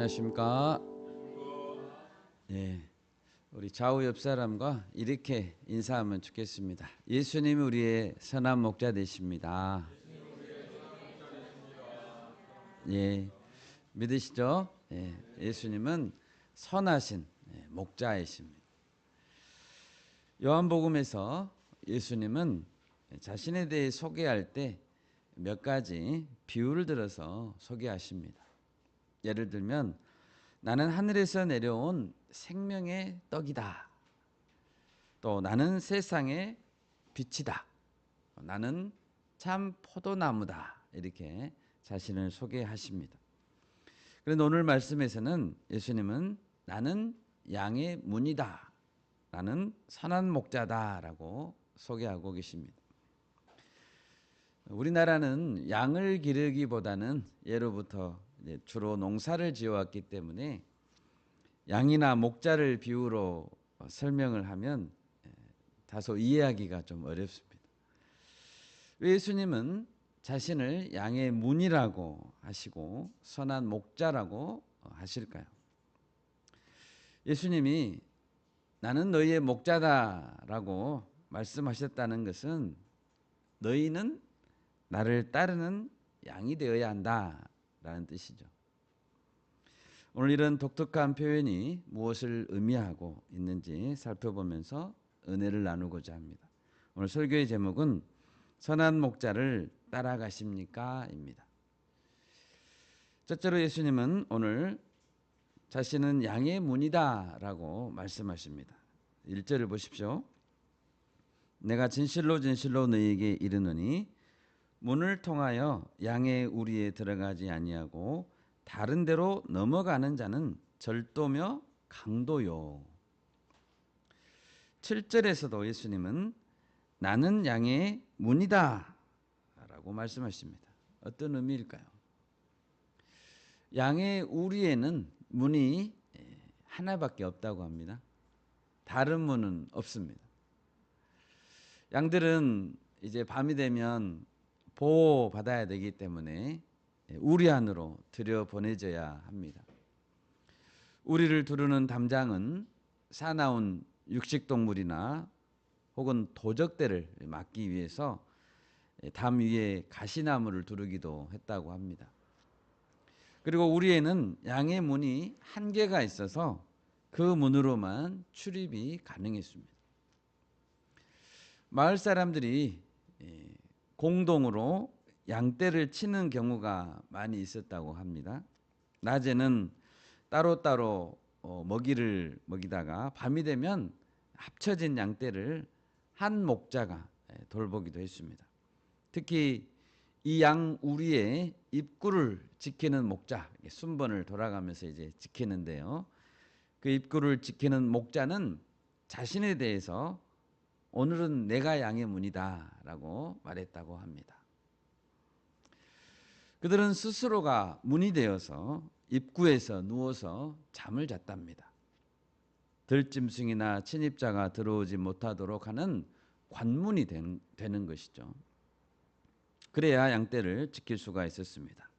안녕하십니까? 예, 우리 좌우 옆 사람과 이렇게 인사하면 좋겠습니다. 예수님이 우리의 선한 목자 되십니다. 예, 믿으시죠? 예, 예수님은 선하신 목자이십니다. 요한복음에서 예수님은 자신에 대해 소개할 때 몇 가지 비유를 들어서 소개하십니다. 예를 들면 나는 하늘에서 내려온 생명의 떡이다. 또 나는 세상의 빛이다. 나는 참 포도나무다. 이렇게 자신을 소개하십니다. 그런데 오늘 말씀에서는 예수님은 나는 양의 문이다. 나는 선한 목자다라고 소개하고 계십니다. 우리나라는 양을 기르기보다는 예로부터 주로 농사를 지어왔기 때문에 양이나 목자를 비유로 설명을 하면 다소 이해하기가 좀 어렵습니다. 왜 예수님은 자신을 양의 문이라고 하시고 선한 목자라고 하실까요? 예수님이 나는 너희의 목자다라고 말씀하셨다는 것은 너희는 나를 따르는 양이 되어야 한다라는 뜻이죠. 오늘 이런 독특한 표현이 무엇을 의미하고 있는지 살펴보면서 은혜를 나누고자 합니다. 오늘 설교의 제목은 선한 목자를 따라가십니까? 입니다. 첫째로 예수님은 오늘 자신은 양의 문이다 라고 말씀하십니다. 1절을 보십시오. 내가 진실로 진실로 너희에게 이르노니 문을 통하여 양의 우리에 들어가지 아니하고 다른 데로 넘어가는 자는 절도며 강도요. 7절에서도 예수님은 나는 양의 문이다 라고 말씀하십니다. 어떤 의미일까요? 양의 우리에는 문이 하나밖에 없다고 합니다. 다른 문은 없습니다. 양들은 이제 밤이 되면 보호받아야 되기 때문에 우리 안으로 들여보내져야 합니다. 우리를 두르는 담장은 사나운 육식동물이나 혹은 도적대를 막기 위해서 담 위에 가시나무를 두르기도 했다고 합니다. 그리고 우리에는 양의 문이 한 개가 있어서 그 문으로만 출입이 가능했습니다. 마을 사람들이 공동으로 양떼를 치는 경우가 많이 있었다고 합니다. 낮에는 따로따로 먹이를 먹이다가 밤이 되면 합쳐진 양떼를 한 목자가 돌보기도 했습니다. 특히 이 양 우리의 입구를 지키는 목자, 순번을 돌아가면서 이제 지키는데요. 그 입구를 지키는 목자는 자신에 대해서 오늘은 내가 양의 문이다라고 말했다고 합니다. 그들은 스스로가 문이 되어서 입구에서 누워서 잠을 잤답니다. 들짐승이나 침입자가 들어오지 못하도록 하는 관문이 되는 것이죠. 그래야 양떼를 지킬 수가 있었습니다.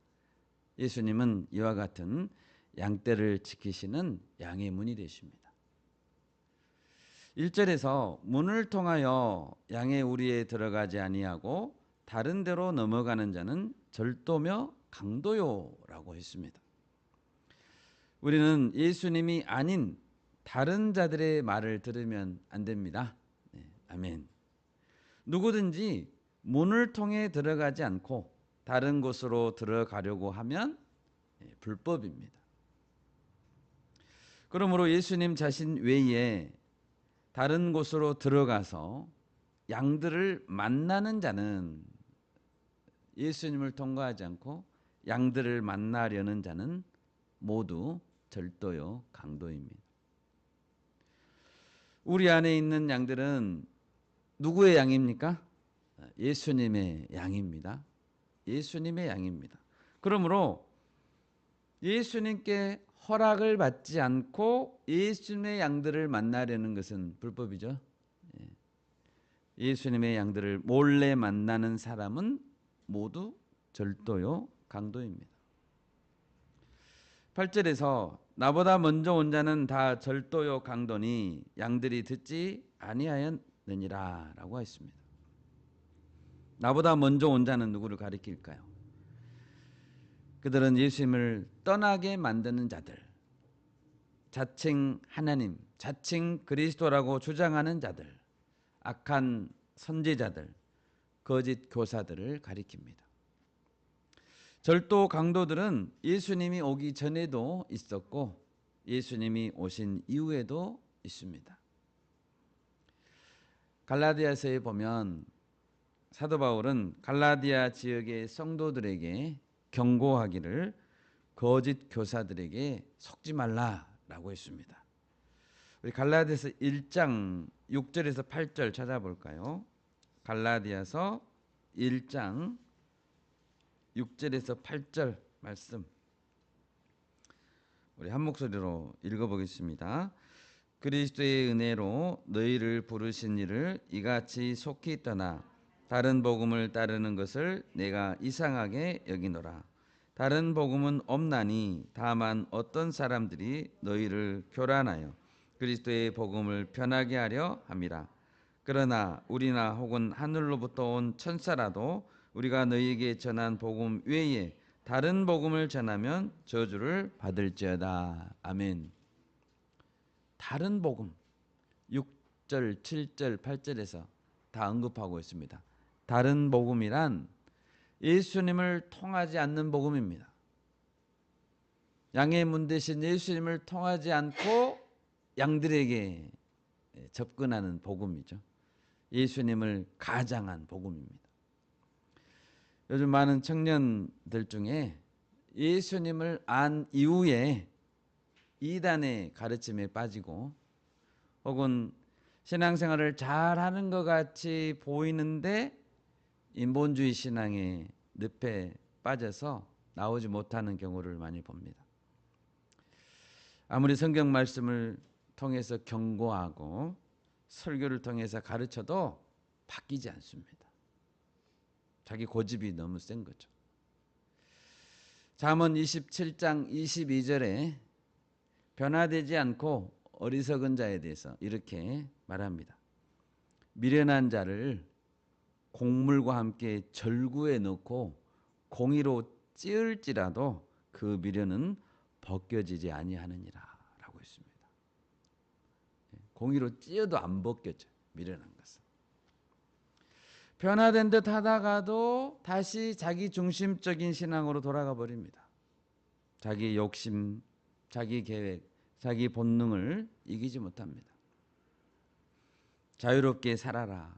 예수님은 이와 같은 양떼를 지키시는 양의 문이 되십니다. 1절에서 문을 통하여 양의 우리에 들어가지 아니하고 다른 데로 넘어가는 자는 절도며 강도요라고 했습니다. 우리는 예수님이 아닌 다른 자들의 말을 들으면 안 됩니다. 네, 아멘. 누구든지 문을 통해 들어가지 않고 다른 곳으로 들어가려고 하면 불법입니다. 그러므로 예수님 자신 외에 다른 곳으로 들어가서 양들을 만나는 자는 예수님을 통과하지 않고 양들을 만나려는 자는 모두 절도요 강도입니다. 우리 안에 있는 양들은 누구의 양입니까? 예수님의 양입니다. 예수님의 양입니다. 그러므로 예수님께 허락을 받지 않고 예수님의 양들을 만나려는 것은 불법이죠. 예수님의 양들을 몰래 만나는 사람은 모두 절도요 강도입니다. 8절에서 나보다 먼저 온 자는 다 절도요 강도니 양들이 듣지 아니하였느니라 라고 했습니다. 나보다 먼저 온 자는 누구를 가리킬까요? 그들은 예수님을 떠나게 만드는 자들, 자칭 하나님, 자칭 그리스도라고 주장하는 자들, 악한 선지자들, 거짓 교사들을 가리킵니다. 절도 강도들은 예수님이 오기 전에도 있었고 예수님이 오신 이후에도 있습니다. 갈라디아서에 보면 사도 바울은 갈라디아 지역의 성도들에게 경고하기를 거짓 교사들에게 속지 말라라고 했습니다. 우리 갈라디아서 1장 6절에서 8절 찾아볼까요? 갈라디아서 1장 6절에서 8절 말씀 우리 한 목소리로 읽어보겠습니다. 그리스도의 은혜로 너희를 부르신 이를 이같이 속히 떠나 다른 복음을 따르는 것을 내가 이상하게 여기노라. 다른 복음은 없나니 다만 어떤 사람들이 너희를 교란하여 그리스도의 복음을 편하게 하려 함이라. 그러나 우리나 혹은 하늘로부터 온 천사라도 우리가 너희에게 전한 복음 외에 다른 복음을 전하면 저주를 받을지어다. 아멘. 다른 복음 6절, 7절, 8절에서 다 언급하고 있습니다. 다른 복음이란 예수님을 통하지 않는 복음입니다. 양의 문 대신 예수님을 통하지 않고 양들에게 접근하는 복음이죠. 예수님을 가장한 복음입니다. 요즘 많은 청년들 중에 예수님을 안 이후에 이단의 가르침에 빠지고 혹은 신앙생활을 잘하는 것 같이 보이는데 인본주의 신앙의 늪에 빠져서 나오지 못하는 경우를 많이 봅니다. 아무리 성경 말씀을 통해서 경고하고 설교를 통해서 가르쳐도 바뀌지 않습니다. 자기 고집이 너무 센 거죠. 잠언 27장 22절에 변화되지 않고 어리석은 자에 대해서 이렇게 말합니다. 미련한 자를 곡물과 함께 절구에 넣고 공이로 찌을지라도 그 미련은 벗겨지지 아니하느니라 라고 했습니다. 공이로 찌어도 안 벗겨져요. 미련한 것은. 변화된 듯 하다가도 다시 자기 중심적인 신앙으로 돌아가 버립니다. 자기 욕심, 자기 계획, 자기 본능을 이기지 못합니다. 자유롭게 살아라.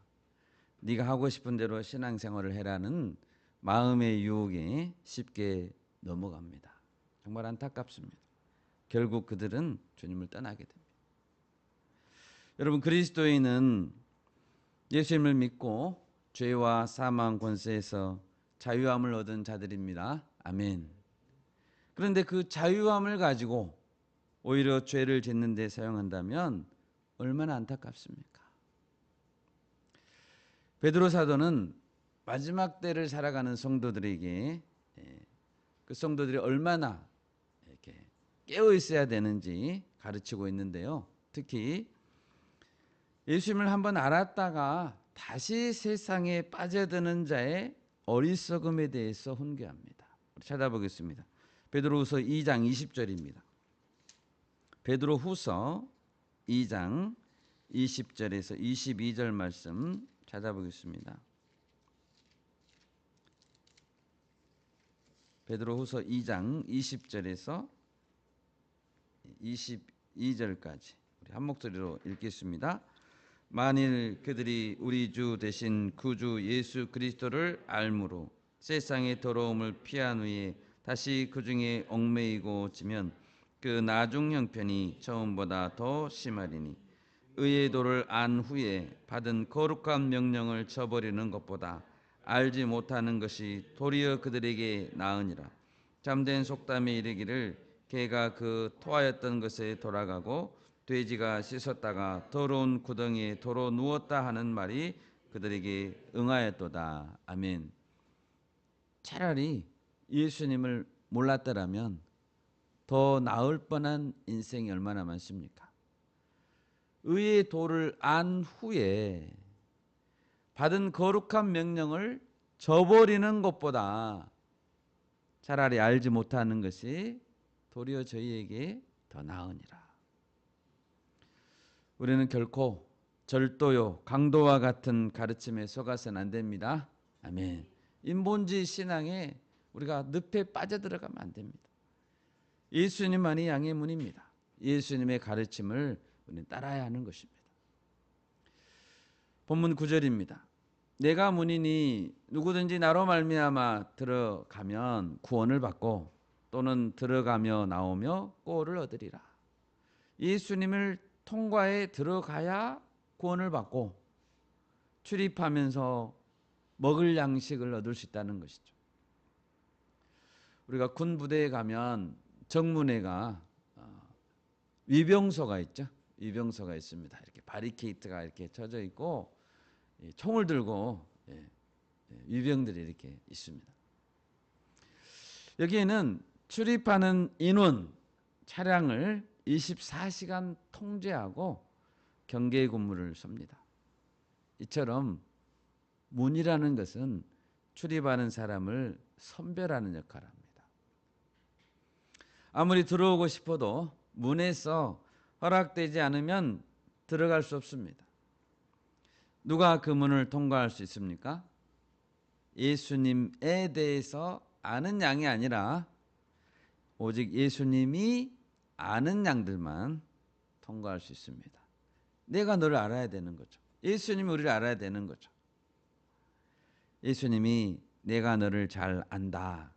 네가 하고 싶은 대로 신앙생활을 해라는 마음의 유혹에 쉽게 넘어갑니다. 정말 안타깝습니다. 결국 그들은 주님을 떠나게 됩니다. 여러분, 그리스도인은 예수님을 믿고 죄와 사망 권세에서 자유함을 얻은 자들입니다. 아멘. 그런데 그 자유함을 가지고 오히려 죄를 짓는 데 사용한다면 얼마나 안타깝습니까? 베드로 사도는 마지막 때를 살아가는 성도들에게 그 성도들이 얼마나 이렇게 깨어 있어야 되는지 가르치고 있는데요. 특히 예수님을 한번 알았다가 다시 세상에 빠져드는 자의 어리석음에 대해서 훈계합니다. 찾아보겠습니다. 베드로후서 2장 20절입니다. 베드로후서 2장 20절에서 22절 말씀 찾아보겠습니다. 베드로후서 2장 20절에서 22절까지 우리 한 목소리로 읽겠습니다. 만일 그들이 우리 주 대신 구주 예수 그리스도를 알므로 세상의 더러움을 피한 후에 다시 그 중에 얽매이고 지면 그 나중 형편이 처음보다 더 심하리니 의의 도를 안 후에 받은 거룩한 명령을 저버리는 것보다 알지 못하는 것이 도리어 그들에게 나으니라. 잠든 속담에 이르기를 개가 그 토하였던 것에 돌아가고 돼지가 씻었다가 더러운 구덩이에 도로 누웠다 하는 말이 그들에게 응하였도다. 아멘. 차라리 예수님을 몰랐더라면 더 나을 뻔한 인생이 얼마나 많습니까? 의의 도를 안 후에 받은 거룩한 명령을 저버리는 것보다 차라리 알지 못하는 것이 도리어 저희에게 더 나으니라. 우리는 결코 절도요, 강도와 같은 가르침에 속아서는 안 됩니다. 아멘. 인본주의 신앙에 우리가 늪에 빠져들어가면 안 됩니다. 예수님만이 양의 문입니다. 예수님의 가르침을 우리는 따라야 하는 것입니다. 본문 9절입니다. 내가 문이니 누구든지 나로 말미암아 들어가면 구원을 받고 또는 들어가며 나오며 꼴을 얻으리라. 예수님을 통과해 들어가야 구원을 받고 출입하면서 먹을 양식을 얻을 수 있다는 것이죠. 우리가 군 부대에 가면 정문에가 위병소가 있죠. 위병소가 있습니다. 이렇게 바리케이트가 이렇게 쳐져 있고 총을 들고 위병들이 이렇게 있습니다. 여기에는 출입하는 인원, 차량을 24시간 통제하고 경계 근무를 섭니다. 이처럼 문이라는 것은 출입하는 사람을 선별하는 역할을 합니다. 아무리 들어오고 싶어도 문에서 허락되지 않으면 들어갈 수 없습니다. 누가 그 문을 통과할 수 있습니까? 예수님에 대해서 아는 양이 아니라 오직 예수님이 아는 양들만 통과할 수 있습니다. 내가 너를 알아야 되는 거죠. 예수님이 우리를 알아야 되는 거죠. 예수님이 내가 너를 잘 안다,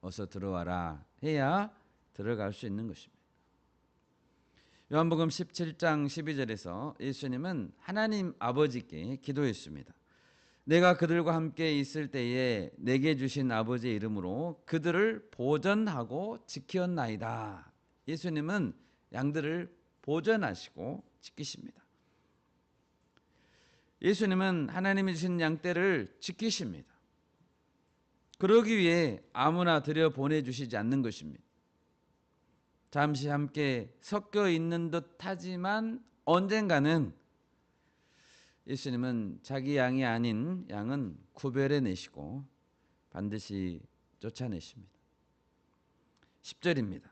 어서 들어와라 해야 들어갈 수 있는 것입니다. 요한복음 17장 12절에서 예수님은 하나님 아버지께 기도했습니다. 내가 그들과 함께 있을 때에 내게 주신 아버지의 이름으로 그들을 보전하고 지켰나이다. 예수님은 양들을 보전하시고 지키십니다. 예수님은 하나님이 주신 양떼를 지키십니다. 그러기 위해 아무나 들여보내주시지 않는 것입니다. 잠시 함께 섞여 있는 듯 하지만 언젠가는 예수님은 자기 양이 아닌 양은 구별해 내시고 반드시 쫓아내십니다. 10절입니다.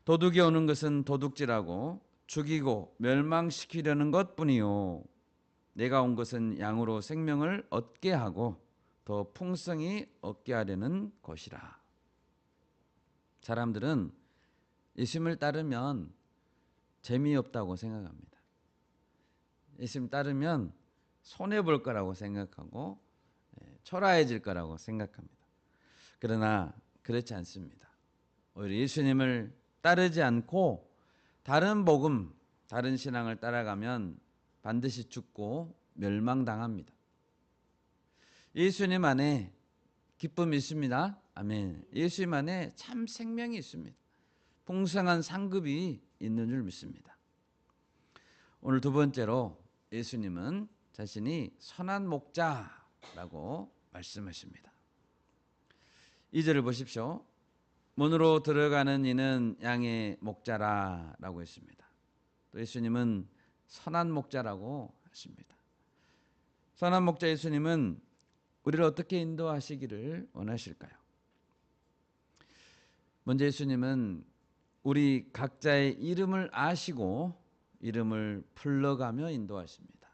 도둑이 오는 것은 도둑질하고 죽이고 멸망시키려는 것뿐이요 내가 온 것은 양으로 생명을 얻게 하고 더 풍성히 얻게 하려는 것이라. 사람들은 예수님을 따르면 재미없다고 생각합니다. 예수님 따르면 손해볼 거라고 생각하고 초라해질 거라고 생각합니다. 그러나 그렇지 않습니다. 오히려 예수님을 따르지 않고 다른 복음, 다른 신앙을 따라가면 반드시 죽고 멸망당합니다. 예수님 안에 기쁨이 있습니다. 아멘. 예수님 안에 참 생명이 있습니다. 풍성한 상급이 있는 줄 믿습니다. 오늘 두 번째로 예수님은 자신이 선한 목자라고 말씀하십니다. 2절을 보십시오. 문으로 들어가는 이는 양의 목자라라고 했습니다. 또 예수님은 선한 목자라고 하십니다. 선한 목자 예수님은 우리를 어떻게 인도하시기를 원하실까요? 먼저 예수님은 우리 각자의 이름을 아시고 이름을 불러가며 인도하십니다.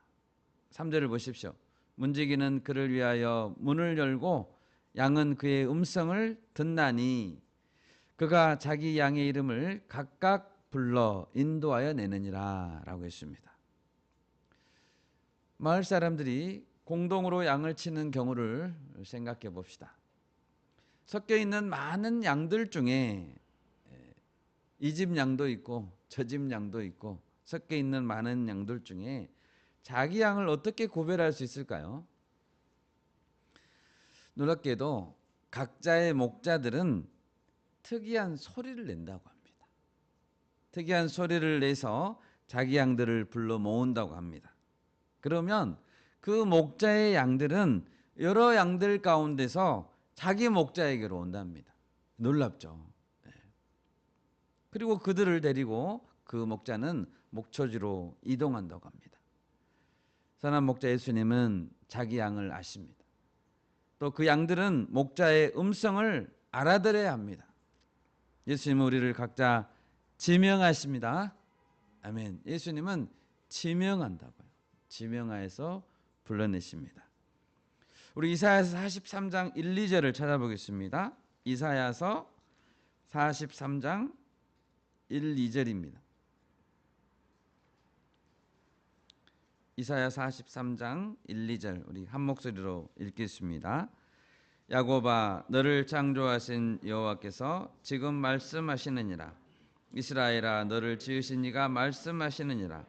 3절을 보십시오. 문지기는 그를 위하여 문을 열고 양은 그의 음성을 듣나니 그가 자기 양의 이름을 각각 불러 인도하여 내느니라 라고 했습니다. 마을 사람들이 공동으로 양을 치는 경우를 생각해 봅시다. 섞여 있는 많은 양들 중에 이 집 양도 있고 저 집 양도 있고 섞여 있는 많은 양들 중에 자기 양을 어떻게 구별할 수 있을까요? 놀랍게도 각자의 목자들은 특이한 소리를 낸다고 합니다. 특이한 소리를 내서 자기 양들을 불러 모은다고 합니다. 그러면 그 목자의 양들은 여러 양들 가운데서 자기 목자에게로 온답니다. 놀랍죠? 그리고 그들을 데리고 그 목자는 목초지로 이동한다고 합니다. 선한 목자 예수님은 자기 양을 아십니다. 또 그 양들은 목자의 음성을 알아들어야 합니다. 예수님은 우리를 각자 지명하십니다. 아멘. 예수님은 지명한다고요. 지명하여서 불러내십니다. 우리 이사야서 43장 1, 2절을 찾아보겠습니다. 이사야서 43장 1, 2절입니다. 이사야 43장 1, 2절 우리 한 목소리로 읽겠습니다. 야곱아 너를 창조하신 여호와께서 지금 말씀하시느니라. 이스라엘아 너를 지으신 이가 말씀하시느니라.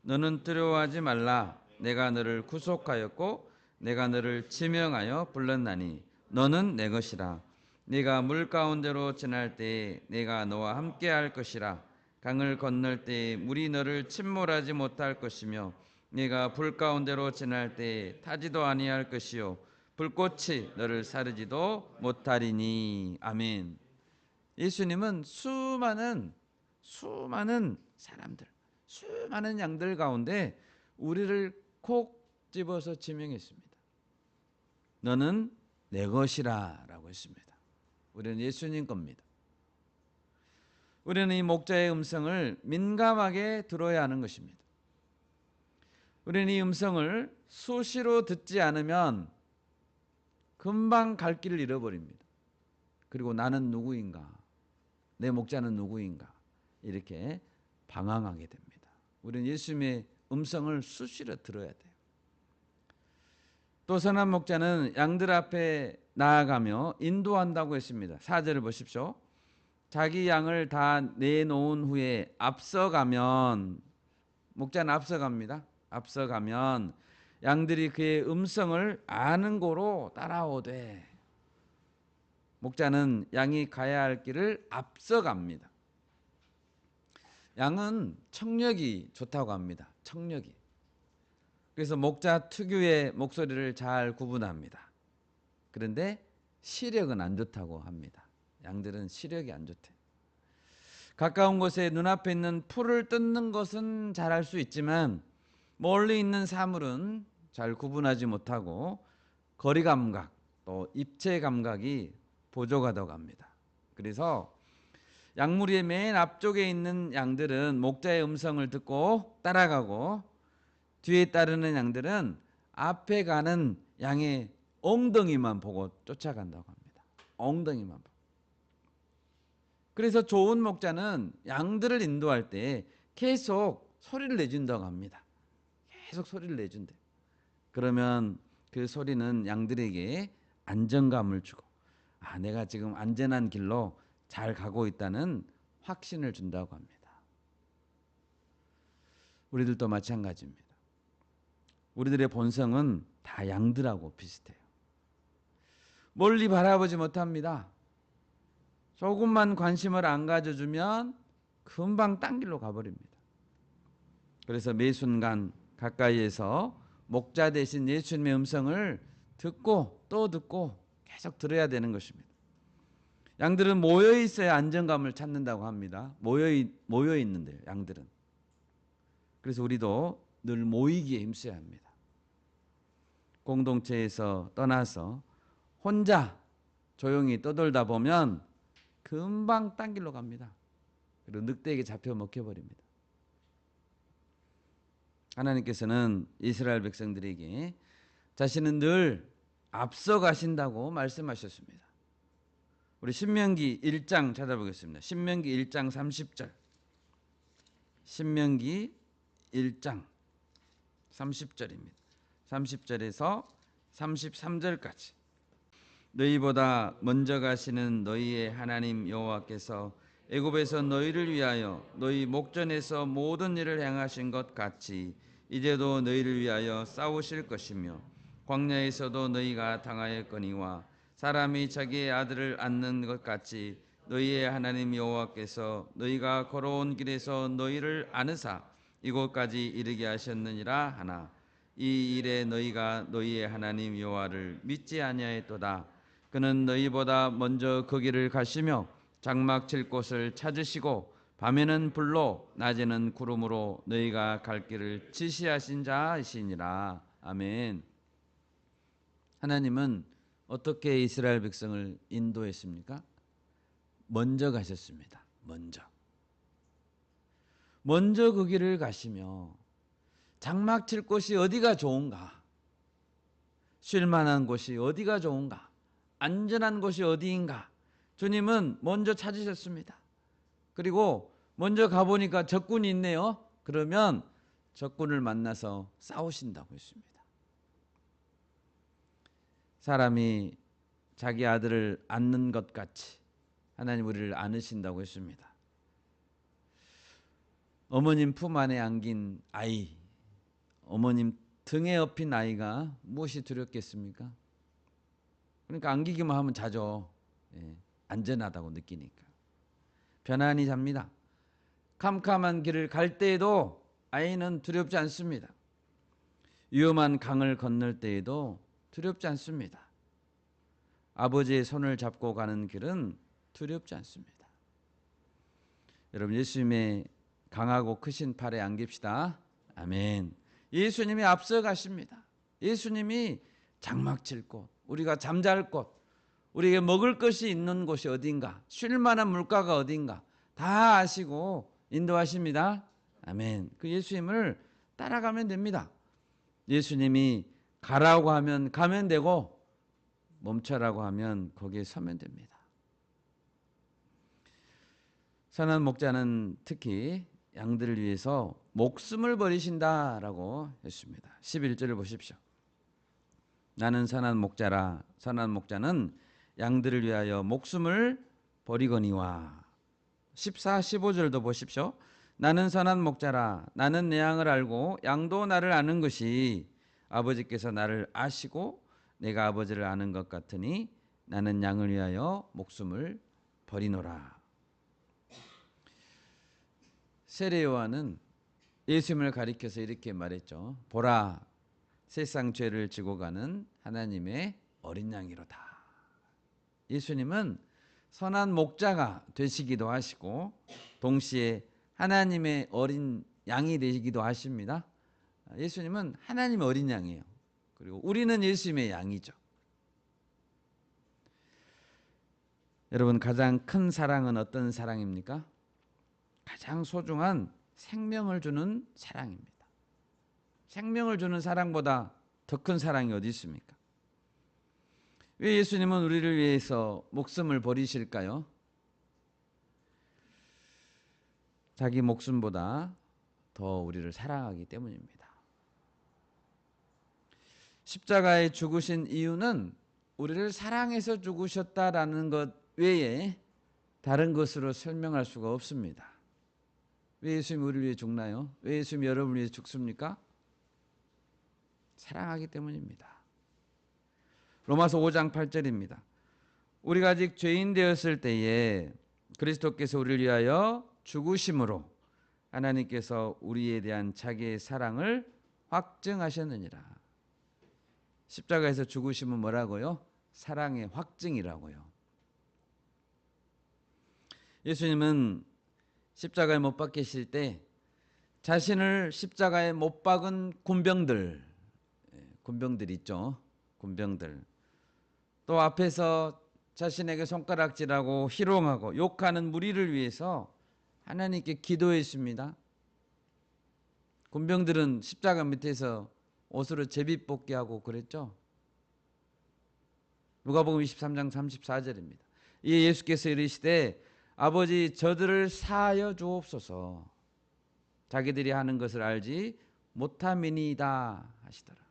너는 두려워하지 말라. 내가 너를 구속하였고 내가 너를 지명하여 불렀나니 너는 내 것이라. 네가 물 가운데로 지날 때에 내가 너와 함께할 것이라. 강을 건널 때에 물이 너를 침몰하지 못할 것이며 네가 불 가운데로 지날 때에 타지도 아니할 것이요 불꽃이 너를 사르지도 못하리니. 아멘. 예수님은 수많은 사람들, 수많은 양들 가운데 우리를 콕 집어서 지명했습니다. 너는 내 것이라 라고 했습니다. 우리는 예수님 겁니다. 우리는 이 목자의 음성을 민감하게 들어야 하는 것입니다. 우리는 이 음성을 수시로 듣지 않으면 금방 갈 길을 잃어버립니다. 그리고 나는 누구인가? 내 목자는 누구인가? 이렇게 방황하게 됩니다. 우리는 예수님의 음성을 수시로 들어야 돼요. 또 선한 목자는 양들 앞에 나아가며 인도한다고 했습니다. 4절을 보십시오. 자기 양을 다 내놓은 후에 앞서가면, 목자는 앞서갑니다. 앞서가면 양들이 그의 음성을 아는 고로 따라오되, 목자는 양이 가야 할 길을 앞서갑니다. 양은 청력이 좋다고 합니다. 청력이. 그래서 목자 특유의 목소리를 잘 구분합니다. 그런데 시력은 안 좋다고 합니다. 양들은 시력이 안 좋대. 가까운 곳에 눈앞에 있는 풀을 뜯는 것은 잘 할 수 있지만 멀리 있는 사물은 잘 구분하지 못하고 거리 감각 또 입체 감각이 부족하다고 합니다. 그래서 양무리의 맨 앞쪽에 있는 양들은 목자의 음성을 듣고 따라가고 뒤에 따르는 양들은 앞에 가는 양의 엉덩이만 보고 쫓아간다고 합니다. 엉덩이만 보고. 그래서 좋은 목자는 양들을 인도할 때 계속 소리를 내준다고 합니다. 계속 소리를 내준대. 그러면 그 소리는 양들에게 안정감을 주고 내가 지금 안전한 길로 잘 가고 있다는 확신을 준다고 합니다. 우리들도 마찬가지입니다. 우리들의 본성은 다 양들하고 비슷해요. 멀리 바라보지 못합니다. 조금만 관심을 안 가져주면 금방 딴 길로 가버립니다. 그래서 매 순간 가까이에서 목자 대신 예수님의 음성을 듣고 또 듣고 계속 들어야 되는 것입니다. 양들은 모여 있어야 안정감을 찾는다고 합니다. 모여 있는데요, 양들은. 그래서 우리도 늘 모이기에 힘써야 합니다. 공동체에서 떠나서 혼자 조용히 떠돌다 보면 금방 딴 길로 갑니다. 그리고 늑대에게 잡혀 먹혀버립니다. 하나님께서는 이스라엘 백성들에게 자신은 늘 앞서 가신다고 말씀하셨습니다. 우리 신명기 1장 찾아보겠습니다. 신명기 1장 30절. 신명기 1장 30절입니다. 30절에서 33절까지. 너희보다 먼저 가시는 너희의 하나님 여호와께서 애굽에서 너희를 위하여 너희 목전에서 모든 일을 행하신 것 같이 이제도 너희를 위하여 싸우실 것이며 광야에서도 너희가 당하였거니와 사람이 자기의 아들을 안는 것 같이 너희의 하나님 여호와께서 너희가 걸어온 길에서 너희를 안으사 이곳까지 이르게 하셨느니라 하나 이 일에 너희가 너희의 하나님 여호와를 믿지 아니하였도다. 그는 너희보다 먼저 그 길을 가시며 장막 칠 곳을 찾으시고 밤에는 불로 낮에는 구름으로 너희가 갈 길을 지시하신 자이시니라. 아멘. 하나님은 어떻게 이스라엘 백성을 인도했습니까? 먼저 가셨습니다. 먼저 그 길을 가시며 장막 칠 곳이 어디가 좋은가? 쉴 만한 곳이 어디가 좋은가? 안전한 곳이 어디인가? 주님은 먼저 찾으셨습니다. 그리고 먼저 가보니까 적군이 있네요. 그러면 적군을 만나서 싸우신다고 했습니다. 사람이 자기 아들을 안는 것 같이 하나님 우리를 안으신다고 했습니다. 어머님 품 안에 안긴 아이, 어머님 등에 업힌 아이가 무엇이 두렵겠습니까? 그러니까 안기기만 하면 자죠. 안전하다고 느끼니까. 편안히 잡니다. 캄캄한 길을 갈 때에도 아이는 두렵지 않습니다. 위험한 강을 건널 때에도 두렵지 않습니다. 아버지의 손을 잡고 가는 길은 두렵지 않습니다. 여러분, 예수님의 강하고 크신 팔에 안깁시다. 아멘. 예수님이 앞서 가십니다. 예수님이 장막 칠 곳, 우리가 잠잘 곳, 우리에게 먹을 것이 있는 곳이 어딘가, 쉴 만한 물가가 어딘가 다 아시고 인도하십니다. 아멘. 그 예수님을 따라가면 됩니다. 예수님이 가라고 하면 가면 되고 멈춰라고 하면 거기에 서면 됩니다. 선한 목자는 특히 양들을 위해서 목숨을 버리신다라고 했습니다. 11절을 보십시오. 나는 선한 목자라. 선한 목자는 양들을 위하여 목숨을 버리거니와. 14, 15절도 보십시오. 나는 선한 목자라. 나는 내 양을 알고 양도 나를 아는 것이 아버지께서 나를 아시고 내가 아버지를 아는 것 같으니 나는 양을 위하여 목숨을 버리노라. 세례 요한은 예수님을 가리켜서 이렇게 말했죠. 보라, 세상 죄를 지고 가는 하나님의 어린 양이로다. 예수님은 선한 목자가 되시기도 하시고 동시에 하나님의 어린 양이 되시기도 하십니다. 예수님은 하나님의 어린 양이에요. 그리고 우리는 예수님의 양이죠. 여러분, 가장 큰 사랑은 어떤 사랑입니까? 가장 소중한 생명을 주는 사랑입니다. 생명을 주는 사랑보다 더 큰 사랑이 어디 있습니까? 왜 예수님은 우리를 위해서 목숨을 버리실까요? 자기 목숨보다 더 우리를 사랑하기 때문입니다. 십자가에 죽으신 이유는 우리를 사랑해서 죽으셨다라는 것 외에 다른 것으로 설명할 수가 없습니다. 왜 예수님이 우리를 위해 죽나요? 왜 예수님이 여러분을 위해 죽습니까? 사랑하기 때문입니다. 로마서 5장 8절입니다. 우리가 아직 죄인 되었을 때에 그리스도께서 우리를 위하여 죽으심으로 하나님께서 우리에 대한 자기의 사랑을 확증하셨느니라. 십자가에서 죽으심은 뭐라고요? 사랑의 확증이라고요. 예수님은 십자가에 못 박히실 때 자신을 십자가에 못 박은 군병들 있죠. 군병들. 또 앞에서 자신에게 손가락질하고 희롱하고 욕하는 무리를 위해서 하나님께 기도했습니다. 군병들은 십자가 밑에서 옷으로 제비뽑기하고 그랬죠. 누가복음 23장 34절입니다. 이에 예수께서 이르시되 아버지 저들을 사하여 주옵소서. 자기들이 하는 것을 알지 못함이니이다 하시더라.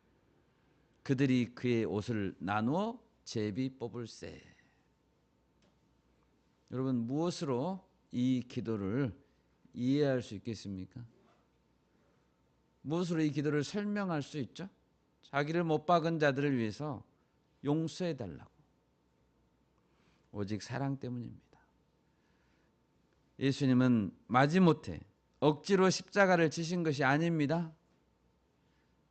그들이 그의 옷을 나누어 제비 뽑을세. 여러분, 무엇으로 이 기도를 이해할 수 있겠습니까? 무엇으로 이 기도를 설명할 수 있죠? 자기를 못 박은 자들을 위해서 용서해 달라고. 오직 사랑 때문입니다. 예수님은 마지못해 억지로 십자가를 지신 것이 아닙니다.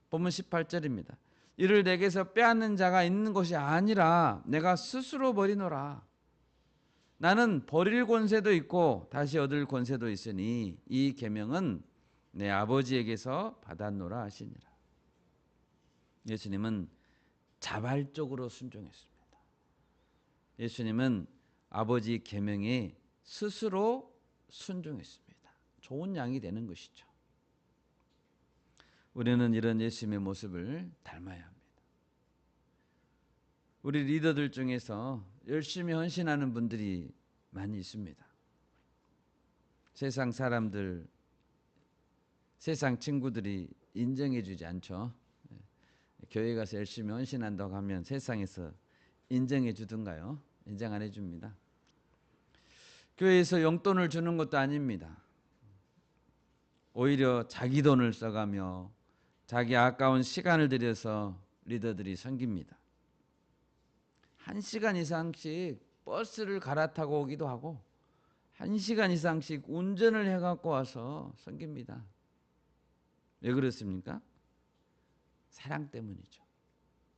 본문 18절입니다. 이를 내게서 빼앗는 자가 있는 것이 아니라 내가 스스로 버리노라. 나는 버릴 권세도 있고 다시 얻을 권세도 있으니 이 계명은 내 아버지에게서 받았노라 하시니라. 예수님은 자발적으로 순종했습니다. 예수님은 아버지 계명에 스스로 순종했습니다. 좋은 양이 되는 것이죠. 우리는 이런 예수님의 모습을 닮아야 합니다. 우리 리더들 중에서 열심히 헌신하는 분들이 많이 있습니다. 세상 사람들, 세상 친구들이 인정해 주지 않죠. 교회 가서 열심히 헌신한다고 하면 세상에서 인정해 주던가요? 인정 안 해줍니다. 교회에서 용돈을 주는 것도 아닙니다. 오히려 자기 돈을 써가며 자기 아까운 시간을 들여서 리더들이 섬깁니다. 1시간 이상씩 버스를 갈아타고 오기도 하고 1시간 이상씩 운전을 해갖고 와서 섬깁니다. 왜 그렇습니까? 사랑 때문이죠.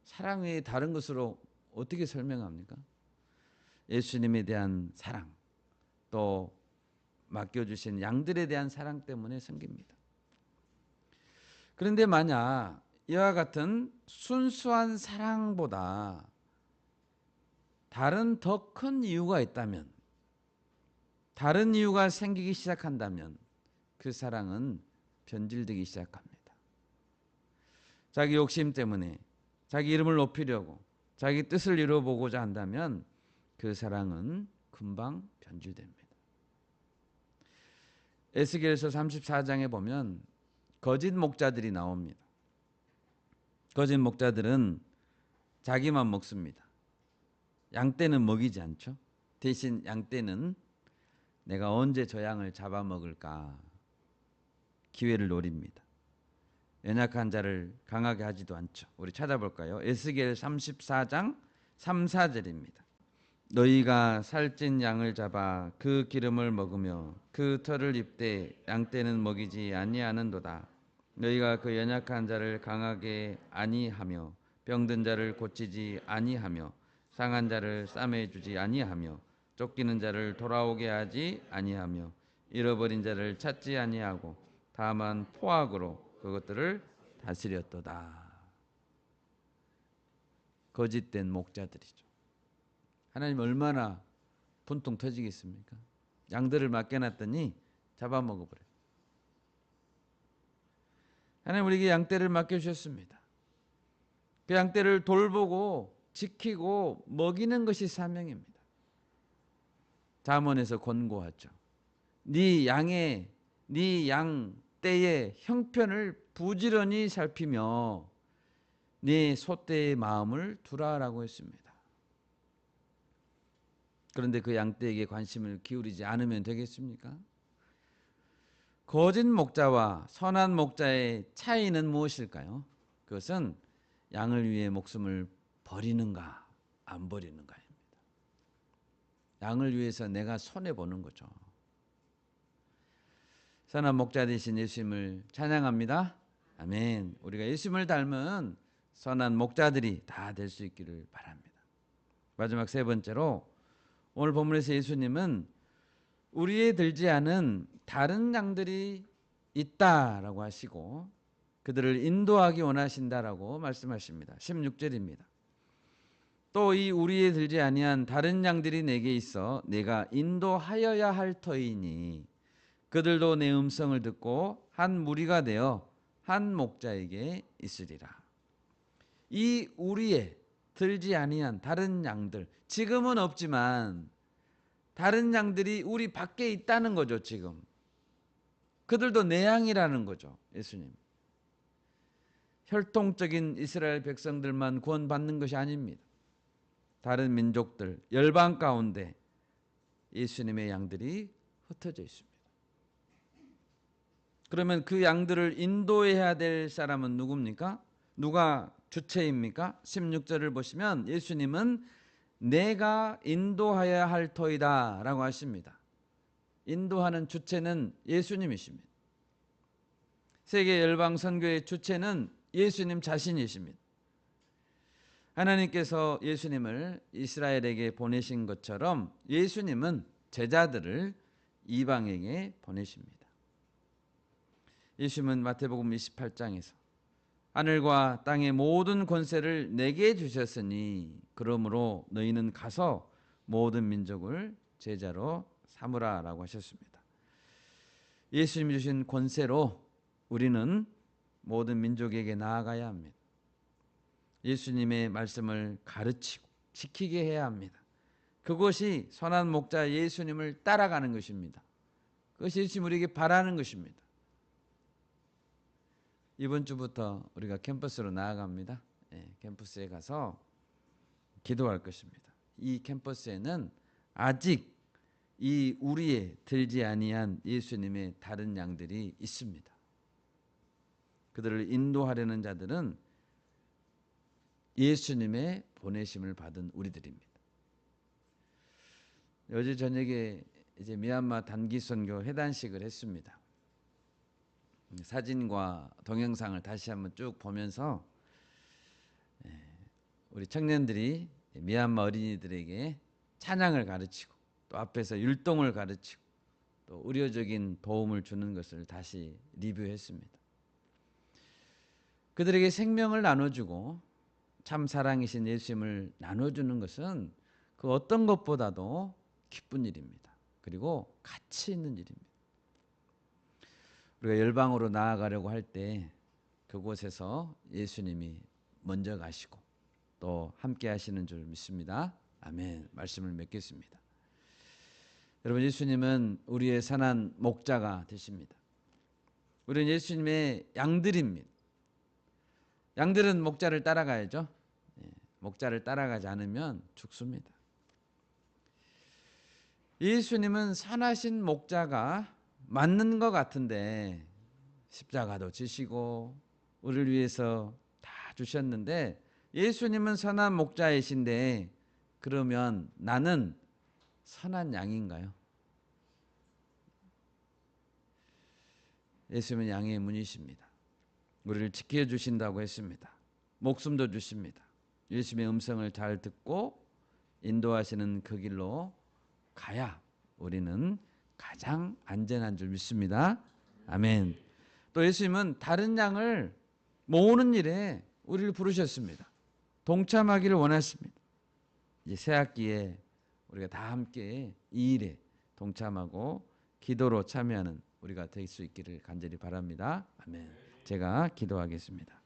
사랑 외에 다른 것으로 어떻게 설명합니까? 예수님에 대한 사랑, 또 맡겨주신 양들에 대한 사랑 때문에 섬깁니다. 그런데 만약 이와 같은 순수한 사랑보다 다른 더 큰 이유가 있다면, 다른 이유가 생기기 시작한다면 그 사랑은 변질되기 시작합니다. 자기 욕심 때문에 자기 이름을 높이려고 자기 뜻을 이루어보고자 한다면 그 사랑은 금방 변질됩니다. 에스겔서 34장에 보면 거짓 목자들이 나옵니다. 거짓 목자들은 자기만 먹습니다. 양떼는 먹이지 않죠. 대신 양떼는 내가 언제 저 양을 잡아먹을까 기회를 노립니다. 연약한 자를 강하게 하지도 않죠. 우리 찾아볼까요? 에스겔 34장 3, 4절입니다. 너희가 살찐 양을 잡아 그 기름을 먹으며 그 털을 입되 양떼는 먹이지 아니하는도다. 너희가 그 연약한 자를 강하게 아니하며 병든 자를 고치지 아니하며 상한 자를 싸매 주지 아니하며 쫓기는 자를 돌아오게 하지 아니하며 잃어버린 자를 찾지 아니하고 다만 포악으로 그것들을 다스렸도다. 거짓된 목자들이죠. 하나님 얼마나 분통 터지겠습니까? 양들을 맡겨놨더니 잡아먹어버려요. 하나님 우리에게 양떼를 맡겨주셨습니다. 그 양떼를 돌보고 지키고 먹이는 것이 사명입니다. 잠언에서 권고하죠. 네 양떼의 형편을 부지런히 살피며 네 소떼의 마음을 두라라고 했습니다. 그런데 그 양떼에게 관심을 기울이지 않으면 되겠습니까? 거짓 목자와 선한 목자의 차이는 무엇일까요? 그것은 양을 위해 목숨을 버리는가 안 버리는가입니다. 양을 위해서 내가 손해보는 거죠. 선한 목자 되신 예수님을 찬양합니다. 아멘. 우리가 예수님을 닮은 선한 목자들이 다 될 수 있기를 바랍니다. 마지막 세 번째로 오늘 본문에서 예수님은 우리에 들지 않은 다른 양들이 있다라고 하시고 그들을 인도하기 원하신다라고 말씀하십니다. 16절입니다. 또 이 우리에 들지 아니한 다른 양들이 내게 있어 내가 인도하여야 할 터이니 그들도 내 음성을 듣고 한 무리가 되어 한 목자에게 있으리라. 이 우리에 들지 아니한 다른 양들, 지금은 없지만 다른 양들이 우리 밖에 있다는 거죠. 지금 그들도 내 양이라는 거죠. 예수님 혈통적인 이스라엘 백성들만 구원받는 것이 아닙니다. 다른 민족들, 열방 가운데 예수님의 양들이 흩어져 있습니다. 그러면 그 양들을 인도해야 될 사람은 누굽니까? 누가 주체입니까? 16절을 보시면 예수님은 내가 인도하여야 할 터이다 라고 하십니다. 인도하는 주체는 예수님이십니다. 세계 열방 선교의 주체는 예수님 자신이십니다. 하나님께서 예수님을 이스라엘에게 보내신 것처럼 예수님은 제자들을 이방에게 보내십니다. 예수님은 마태복음 28장에서 하늘과 땅의 모든 권세를 내게 주셨으니 그러므로 너희는 가서 모든 민족을 제자로 삼으라라고 하셨습니다. 예수님이 주신 권세로 우리는 모든 민족에게 나아가야 합니다. 예수님의 말씀을 가르치고 지키게 해야 합니다. 그것이 선한 목자 예수님을 따라가는 것입니다. 그것이 예수님 우리에게 바라는 것입니다. 이번 주부터 우리가 캠퍼스로 나아갑니다. 캠퍼스에 가서 기도할 것입니다. 이 캠퍼스에는 아직 이 우리의 들지 아니한 예수님의 다른 양들이 있습니다. 그들을 인도하려는 자들은 예수님의 보내심을 받은 우리들입니다. 어제 저녁에 이제 미얀마 단기 선교 회단식을 했습니다. 사진과 동영상을 다시 한번 쭉 보면서 우리 청년들이 미얀마 어린이들에게 찬양을 가르치고 또 앞에서 율동을 가르치고 또 의료적인 도움을 주는 것을 다시 리뷰했습니다. 그들에게 생명을 나눠주고 참 사랑이신 예수님을 나눠주는 것은 그 어떤 것보다도 기쁜 일입니다. 그리고 가치 있는 일입니다. 우리가 열방으로 나아가려고 할 때 그곳에서 예수님이 먼저 가시고 또 함께 하시는 줄 믿습니다. 아멘. 말씀을 맺겠습니다. 여러분, 예수님은 우리의 선한 목자가 되십니다. 우리는 예수님의 양들입니다. 양들은 목자를 따라가야죠. 목자를 따라가지 않으면 죽습니다. 예수님은 선하신 목자가 맞는 것 같은데 십자가도 지시고 우리를 위해서 다 주셨는데 예수님은 선한 목자이신데 그러면 나는 선한 양인가요? 예수님은 양의 문이십니다. 우리를 지켜주신다고 했습니다. 목숨도 주십니다. 예수님의 음성을 잘 듣고 인도하시는 그 길로 가야 우리는 가장 안전한 줄 믿습니다. 아멘. 또 예수님은 다른 양을 모으는 일에 우리를 부르셨습니다. 동참하기를 원하십니다. 이제 새 학기에 우리가 다 함께 이 일에 동참하고 기도로 참여하는 우리가 될 수 있기를 간절히 바랍니다. 아멘. 제가 기도하겠습니다.